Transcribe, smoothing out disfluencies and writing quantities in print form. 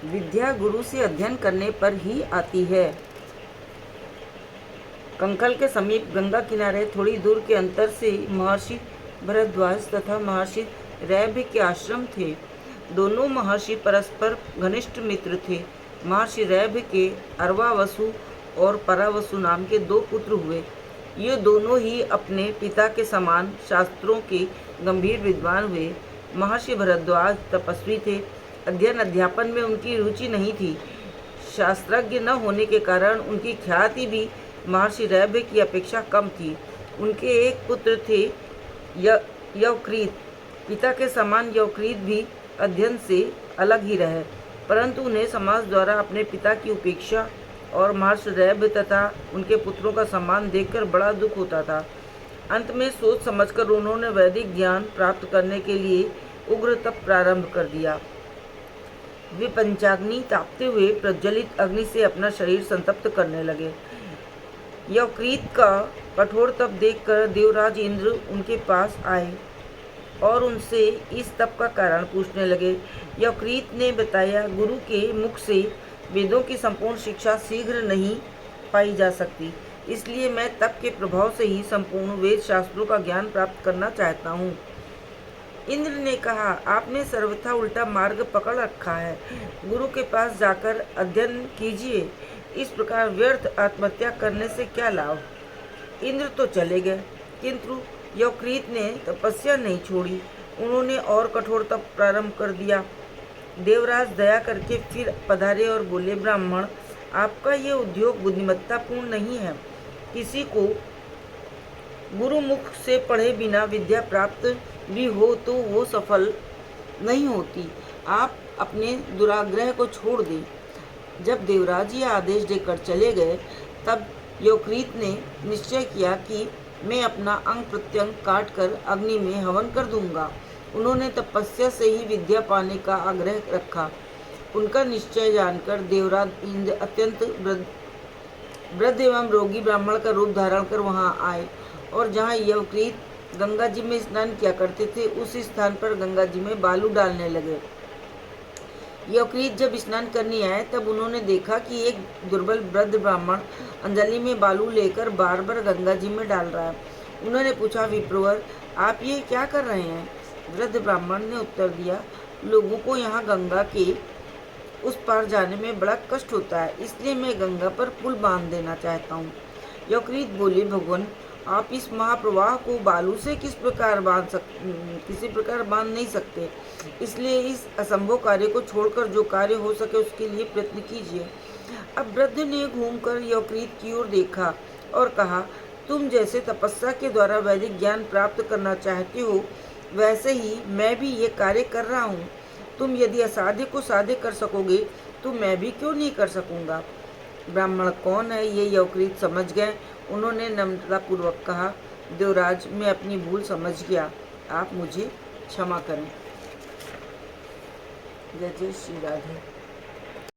विद्या गुरु से अध्ययन करने पर ही आती है। कंकल के समीप गंगा किनारे थोड़ी दूर के अंतर से महर्षि भरद्वाज तथा महर्षि रैभ्य के आश्रम थे। दोनों महर्षि परस्पर घनिष्ठ मित्र थे। महर्षि रैभ्य के अर्वावसु और परावसु नाम के 2 पुत्र हुए। ये दोनों ही अपने पिता के समान शास्त्रों के गंभीर विद्वान हुए। महर्षि भरद्वाज तपस्वी थे। अध्ययन अध्यापन में उनकी रुचि नहीं थी। शास्त्रज्ञ न होने के कारण उनकी ख्याति भी महर्षि रैभ्य की अपेक्षा कम थी। उनके एक पुत्र थे यवक्रीत। पिता के समान यवक्रीत भी अध्ययन से अलग ही रहे, परंतु उन्हें समाज द्वारा अपने पिता की उपेक्षा और महर्षि रैभ्य तथा उनके पुत्रों का सम्मान देखकर बड़ा दुख होता था। अंत में सोच समझकर उन्होंने वैदिक ज्ञान प्राप्त करने के लिए उग्र तप प्रारंभ कर दिया। वे पंचाग्नि तापते हुए प्रज्वलित अग्नि से अपना शरीर संतप्त करने लगे। यवक्रीत का कठोर तप देखकर देवराज इंद्र उनके पास आए और उनसे इस तप का कारण पूछने लगे। यवक्रीत ने बताया, गुरु के मुख से वेदों की संपूर्ण शिक्षा शीघ्र नहीं पाई जा सकती, इसलिए मैं तप के प्रभाव से ही संपूर्ण वेद शास्त्रों का ज्ञान प्राप्त करना चाहता हूँ। इंद्र ने कहा, आपने सर्वथा उल्टा मार्ग पकड़ रखा है। गुरु के पास जाकर अध्ययन कीजिए। इस प्रकार व्यर्थ आत्महत्या करने से क्या लाभ। इंद्र तो चले गए, किंतु यवक्रीत ने तपस्या नहीं छोड़ी। उन्होंने और कठोर तप प्रारंभ कर दिया। देवराज दया करके फिर पधारे और बोले, ब्राह्मण, आपका ये उद्योग बुद्धिमत्तापूर्ण नहीं है। किसी को गुरुमुख से पढ़े बिना विद्या प्राप्त भी हो तो वो सफल नहीं होती। आप अपने दुराग्रह को छोड़ दें। जब देवराज यह आदेश देकर चले गए, तब यवक्रीत ने निश्चय किया कि मैं अपना अंग प्रत्यंग काट कर अग्नि में हवन कर दूंगा। उन्होंने तपस्या से ही विद्या पाने का आग्रह रखा। उनका निश्चय जानकर देवराज इंद्र अत्यंत वृद्ध एवं रोगी ब्राह्मण का रूप धारण कर वहां आए और जहां यवक्रीत गंगा जी में स्नान किया करते थे, उस स्थान पर गंगा जी में बालू डालने लगे। यवक्रीत जब स्नान करने आए, तब उन्होंने देखा कि एक दुर्बल वृद्ध ब्राह्मण अंजलि में बालू लेकर बार बार गंगा जी में डाल रहा है। उन्होंने पूछा, विप्रवर, आप ये क्या कर रहे हैं। वृद्ध ब्राह्मण ने उत्तर दिया, लोगों को यहाँ गंगा के उस पार जाने में बड़ा कष्ट होता है, इसलिए मैं गंगा पर पुल बांध देना चाहता हूँ। यवक्रीत बोले, भगवान, आप इस महाप्रवाह को बालू से किसी प्रकार बांध नहीं सकते, इसलिए इस असंभव कार्य को छोड़कर जो कार्य हो सके उसके लिए प्रयत्न कीजिए। अब वृद्ध ने घूमकर यवक्रीत की ओर देखा और कहा, तुम जैसे तपस्या के द्वारा वैदिक ज्ञान प्राप्त करना चाहते हो, वैसे ही मैं भी ये कार्य कर रहा हूँ। तुम यदि असाध्य को साध्य कर सकोगे तो मैं भी क्यों नहीं कर सकूँगा। ब्राह्मण कौन है ये यवक्रीत समझ गए। उन्होंने नम्रतापूर्वक कहा, देवराज, मैं अपनी भूल समझ गया, आप मुझे क्षमा करें। जय जय श्री राधे।